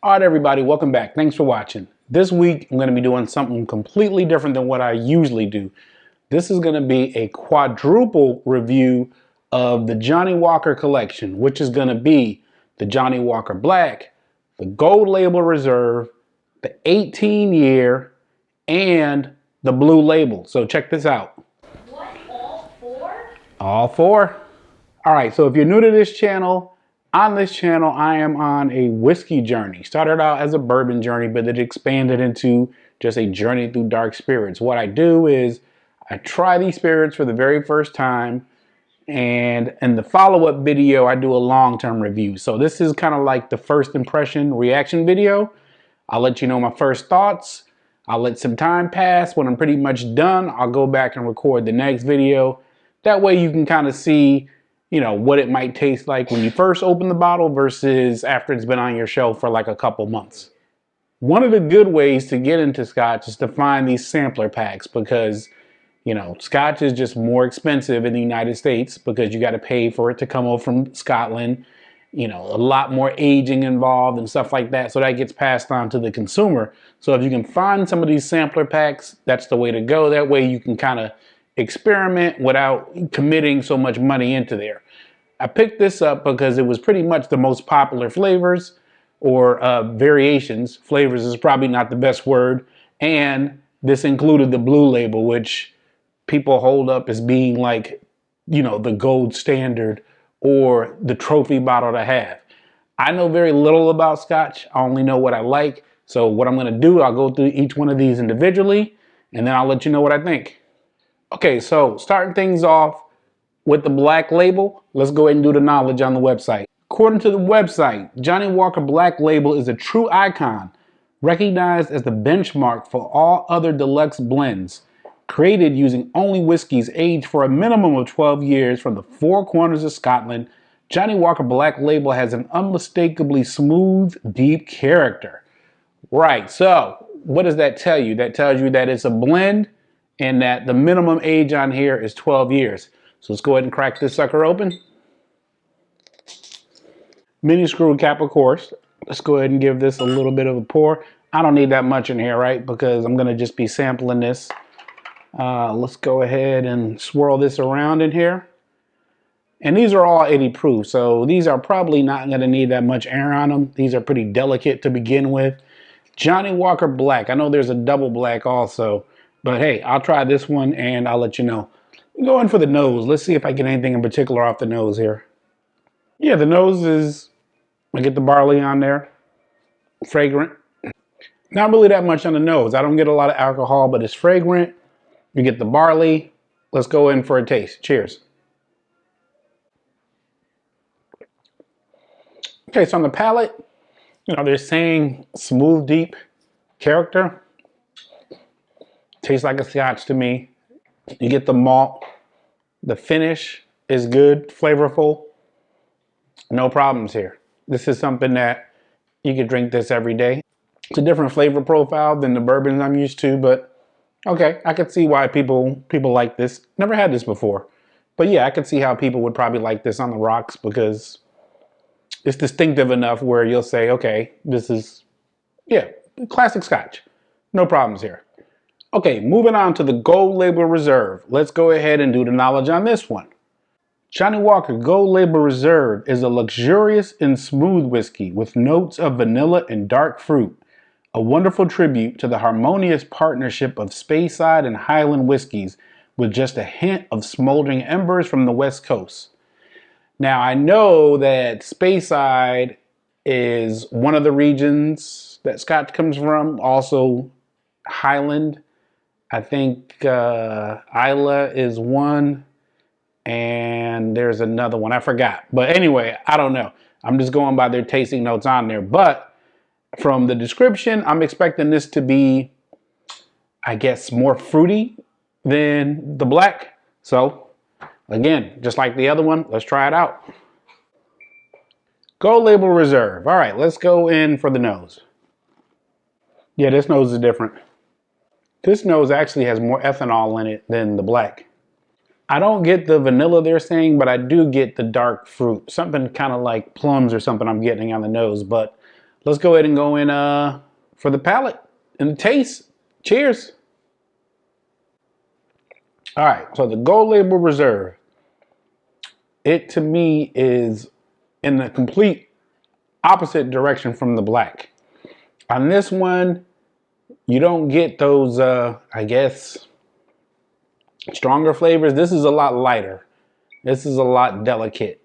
All right, everybody, welcome back. Thanks for watching. This week, I'm going to be doing something completely different than what I usually do. This is going to be a quadruple review of the Johnnie Walker Collection, which is going to be the Johnnie Walker Black, the Gold Label Reserve, the 18-year, and the Blue Label. So check this out. What, all four? All four. All right, so if you're new to this channel, on this channel, I am on a whiskey journey. Started out as a bourbon journey, but it expanded into just a journey through dark spirits. What I do is I try these spirits for the very first time, and in the follow-up video, I do a long-term review. So this is kind of like the first impression reaction video. I'll let you know my first thoughts. I'll let some time pass. When I'm pretty much done, I'll go back and record the next video. That way you can kind of see, you know, what it might taste like when you first open the bottle versus after it's been on your shelf for like a couple months. One of the good ways to get into Scotch is to find these sampler packs because, you know, Scotch is just more expensive in the United States because you got to pay for it to come over from Scotland. You know, a lot more aging involved and stuff like that. So that gets passed on to the consumer. So if you can find some of these sampler packs, that's the way to go. That way you can kind of experiment without committing so much money into there. I picked this up because it was pretty much the most popular flavors or variations. Flavors is probably not the best word. And this included the Blue Label, which people hold up as being like, you know, the gold standard or the trophy bottle to have. I know very little about Scotch. I only know what I like. So what I'm going to do, I'll go through each one of these individually, and then I'll let you know what I think. Okay, so starting things off with the Black Label, let's go ahead and do the knowledge on the website. According to the website, Johnnie Walker Black Label is a true icon, recognized as the benchmark for all other deluxe blends, created using only whiskeys aged for a minimum of 12 years from the four corners of Scotland. Johnnie Walker Black Label has an unmistakably smooth, deep character. Right, so what does that tell you? That tells you that it's a blend and that the minimum age on here is 12 years. So let's go ahead and crack this sucker open. Mini screw cap, of course. Let's go ahead and give this a little bit of a pour. I don't need that much in here, right? Because I'm gonna just be sampling this. Let's go ahead and swirl this around in here. And these are all 80 proof, so these are probably not gonna need that much air on them. These are pretty delicate to begin with. Johnnie Walker Black. I know there's a double black also. But hey, I'll try this one and I'll let you know. Going for the nose. Let's see if I get anything in particular off the nose here. Yeah, the nose is, I get the barley on there. Fragrant. Not really that much on the nose. I don't get a lot of alcohol, but it's fragrant. You get the barley. Let's go in for a taste. Cheers. Okay, so on the palate, you know, they're saying smooth, deep character. Tastes like a Scotch to me. You get the malt. The finish is good, flavorful. No problems here. This is something that you could drink this every day. It's a different flavor profile than the bourbons I'm used to, but okay, I could see why people like this. Never had this before. But yeah, I could see how people would probably like this on the rocks because it's distinctive enough where you'll say, okay, this is, yeah, classic Scotch. No problems here. Okay, moving on to the Gold Label Reserve. Let's go ahead and do the knowledge on this one. Johnnie Walker Gold Label Reserve is a luxurious and smooth whiskey with notes of vanilla and dark fruit. A wonderful tribute to the harmonious partnership of Speyside and Highland whiskies with just a hint of smoldering embers from the West Coast. Now, I know that Speyside is one of the regions that Scotch comes from, also Highland. I think Islay is one, and there's another one. I forgot. But anyway, I don't know. I'm just going by their tasting notes on there. But from the description, I'm expecting this to be, I guess, more fruity than the black. So, again, just like the other one, let's try it out. Gold Label Reserve. All right, let's go in for the nose. Yeah, this nose is different. This nose actually has more ethanol in it than the black. I don't get the vanilla they're saying, but I do get the dark fruit. Something kind of like plums or something I'm getting on the nose. But let's go ahead and go in for the palate and the taste. Cheers. All right, so the Gold Label Reserve. It to me is in the complete opposite direction from the black. On this one, you don't get those, I guess, stronger flavors. This is a lot lighter. This is a lot delicate.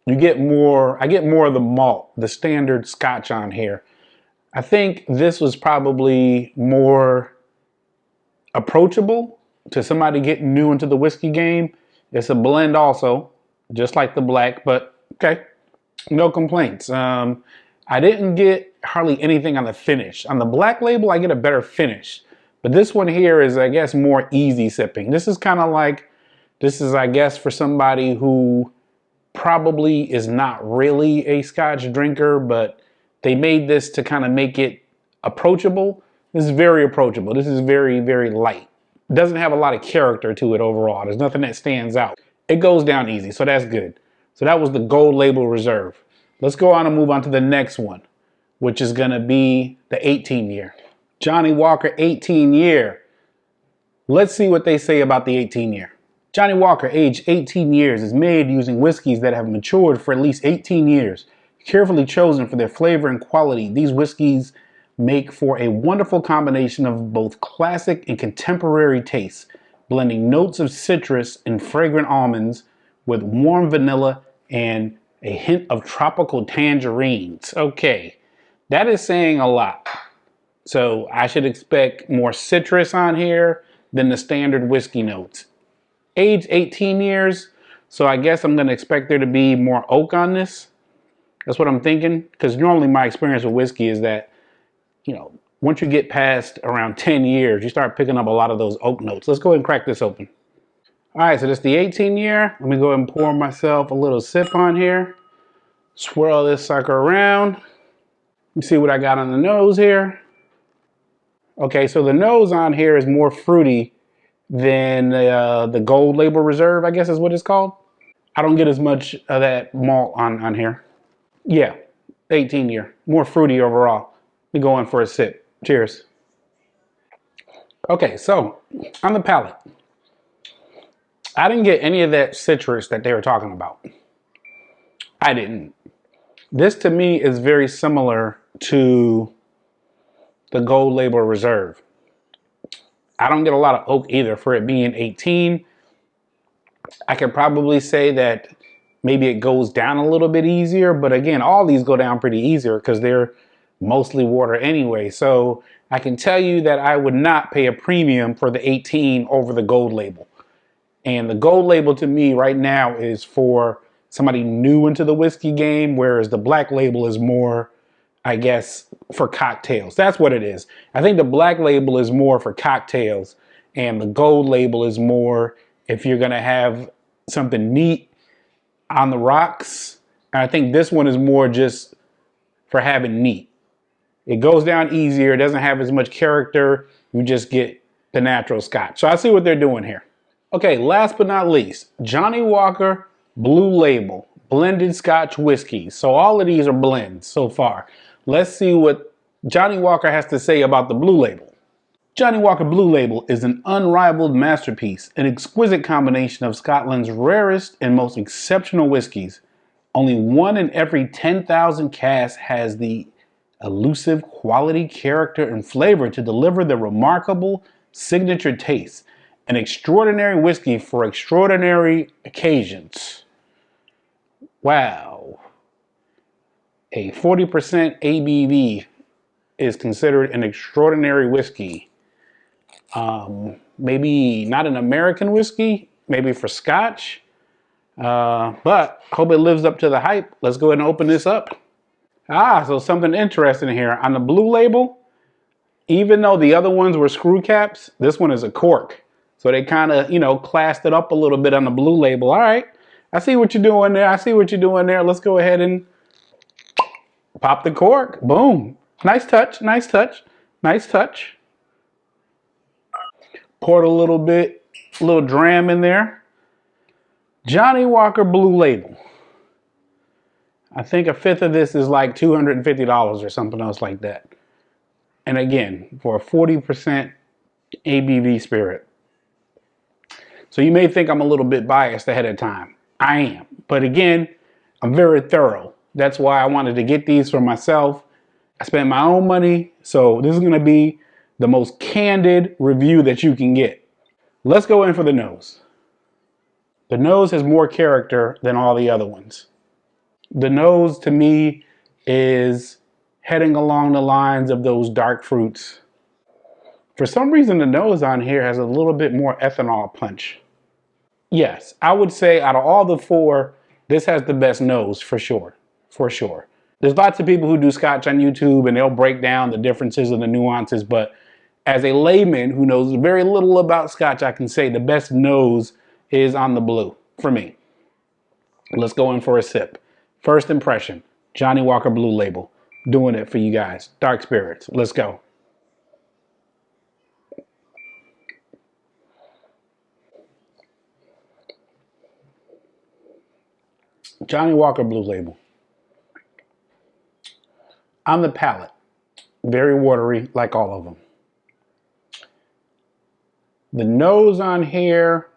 You get more, I get more of the malt, the standard Scotch on here. I think this was probably more approachable to somebody getting new into the whiskey game. It's a blend also, just like the black, but okay, no complaints. I didn't get hardly anything on the finish. On the black label, I get a better finish. But this one here is, I guess, more easy sipping. This is kind of like, this is, I guess, for somebody who probably is not really a Scotch drinker, but they made this to kind of make it approachable. This is very approachable. This is very, very light. It doesn't have a lot of character to it overall. There's nothing that stands out. It goes down easy, so that's good. So that was the Gold Label Reserve. Let's go on and move on to the next one, which is going to be the 18 year. Johnnie Walker 18 year. Let's see what they say about the 18 year. Johnnie Walker, aged 18 years, is made using whiskeys that have matured for at least 18 years. Carefully chosen for their flavor and quality, these whiskeys make for a wonderful combination of both classic and contemporary tastes, blending notes of citrus and fragrant almonds with warm vanilla and a hint of tropical tangerines. Okay, that is saying a lot. So I should expect more citrus on here than the standard whiskey notes. Age 18 years, so I guess I'm gonna expect there to be more oak on this. That's what I'm thinking, because normally my experience with whiskey is that, you know, once you get past around 10 years, you start picking up a lot of those oak notes. Let's go ahead and crack this open. All right, so this is the 18 year. Let me go ahead and pour myself a little sip on here. Swirl this sucker around. Let me see what I got on the nose here. Okay, so the nose on here is more fruity than the Gold Label Reserve, I guess is what it's called. I don't get as much of that malt on here. Yeah, 18 year, more fruity overall. We go in for a sip. Cheers. Okay, so on the palate, I didn't get any of that citrus that they were talking about. I didn't. This to me is very similar to the Gold Label Reserve. I don't get a lot of oak either for it being 18. I could probably say that maybe it goes down a little bit easier, but again, all these go down pretty easier because they're mostly water anyway. So I can tell you that I would not pay a premium for the 18 over the Gold Label. And the Gold Label to me right now is for somebody new into the whiskey game, whereas the Black Label is more, I guess, for cocktails. That's what it is. I think the Black Label is more for cocktails and the Gold Label is more if you're going to have something neat on the rocks. And I think this one is more just for having neat. It goes down easier. It doesn't have as much character. You just get the natural Scotch. So I see what they're doing here. Okay, last but not least, Johnnie Walker Blue Label blended Scotch whiskeys. So all of these are blends so far. Let's see what Johnnie Walker has to say about the Blue Label. Johnnie Walker Blue Label is an unrivaled masterpiece, an exquisite combination of Scotland's rarest and most exceptional whiskeys. Only one in every 10,000 casks has the elusive quality, character, and flavor to deliver the remarkable signature taste. An extraordinary whiskey for extraordinary occasions. Wow. A 40% ABV is considered an extraordinary whiskey. Maybe not an American whiskey, maybe for Scotch. But hope it lives up to the hype. Let's go ahead and open this up. So something interesting here. On the Blue Label, even though the other ones were screw caps, this one is a cork. So they kind of, you know, classed it up a little bit on the Blue Label. All right, I see what you're doing there. I see what you're doing there. Let's go ahead and pop the cork. Boom. Nice touch, nice touch, nice touch. Poured a little bit, a little dram in there. Johnnie Walker Blue Label. I think a fifth of this is like $250 or something else like that. And again, for a 40% ABV spirit. So you may think I'm a little bit biased ahead of time. I am. But again, I'm very thorough. That's why I wanted to get these for myself. I spent my own money, so this is going to be the most candid review that you can get. Let's go in for the nose. The nose has more character than all the other ones. The nose to me is heading along the lines of those dark fruits. For some reason, the nose on here has a little bit more ethanol punch. Yes, I would say out of all the four, this has the best nose for sure. For sure. There's lots of people who do Scotch on YouTube and they'll break down the differences and the nuances, but as a layman who knows very little about Scotch, I can say the best nose is on the blue for me. Let's go in for a sip. First impression, Johnnie Walker Blue Label. Doing it for you guys. Dark spirits. Let's go. Johnnie Walker Blue Label. On the palate, very watery like all of them. The nose on here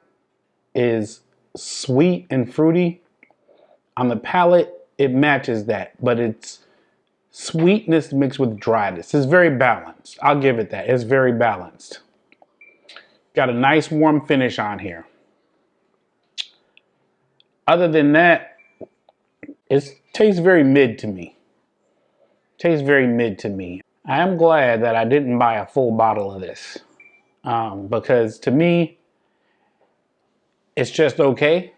is sweet and fruity. On the palate, it matches that, but it's sweetness mixed with dryness. It's very balanced. I'll give it that. It's very balanced. Got a nice warm finish on here. Other than that, it tastes very mid to me. Tastes very mid to me. I am glad that I didn't buy a full bottle of this because to me, it's just okay.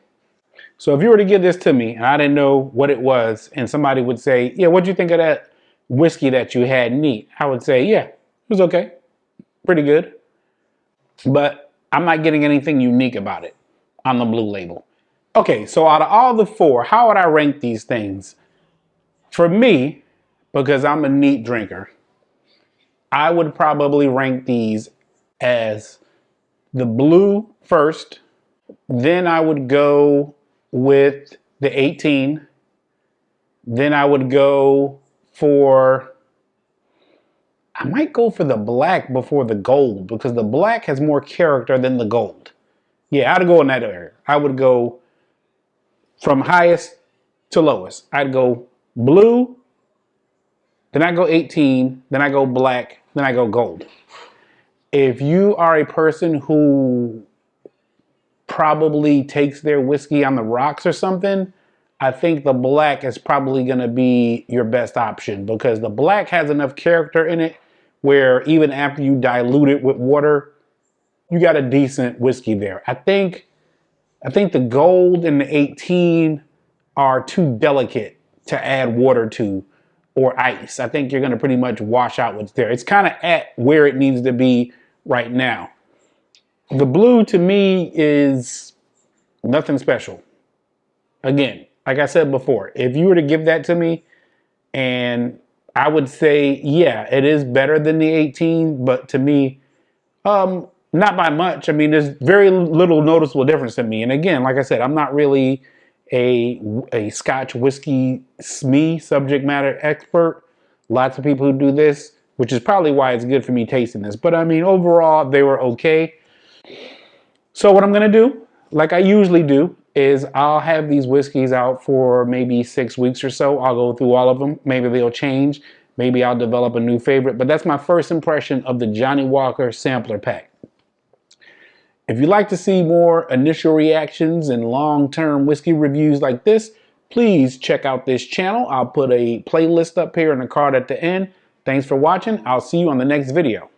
So if you were to give this to me and I didn't know what it was and somebody would say, yeah, what'd you think of that whiskey that you had neat? I would say, yeah, it was okay. Pretty good. But I'm not getting anything unique about it on the Blue Label. Okay, so out of all the four, how would I rank these things? For me, because I'm a neat drinker, I would probably rank these as the blue first, then I would go with the 18, then I would go for, I might go for the black before the gold because the black has more character than the gold. Yeah, I'd go in that area. I would go from highest to lowest. I'd go blue, then I go 18, then I go black, then I go gold. If you are a person who probably takes their whiskey on the rocks or something, I think the black is probably going to be your best option because the black has enough character in it where even after you dilute it with water, you got a decent whiskey there. I think the gold and the 18 are too delicate to add water to or ice. I think you're going to pretty much wash out what's there. It's kind of at where it needs to be right now. The blue to me is nothing special. Again, like I said before, if you were to give that to me and I would say, yeah, it is better than the 18, but to me, not by much. I mean, there's very little noticeable difference to me. And again, like I said, I'm not really a Scotch whiskey SME subject matter expert. Lots of people who do this, which is probably why it's good for me tasting this. But I mean, overall, they were okay. So what I'm going to do, like I usually do, is I'll have these whiskeys out for maybe 6 weeks or so. I'll go through all of them. Maybe they'll change. Maybe I'll develop a new favorite. But that's my first impression of the Johnnie Walker Sampler Pack. If you'd like to see more initial reactions and long-term whiskey reviews like this, please check out this channel. I'll put a playlist up here and a card at the end. Thanks for watching. I'll see you on the next video.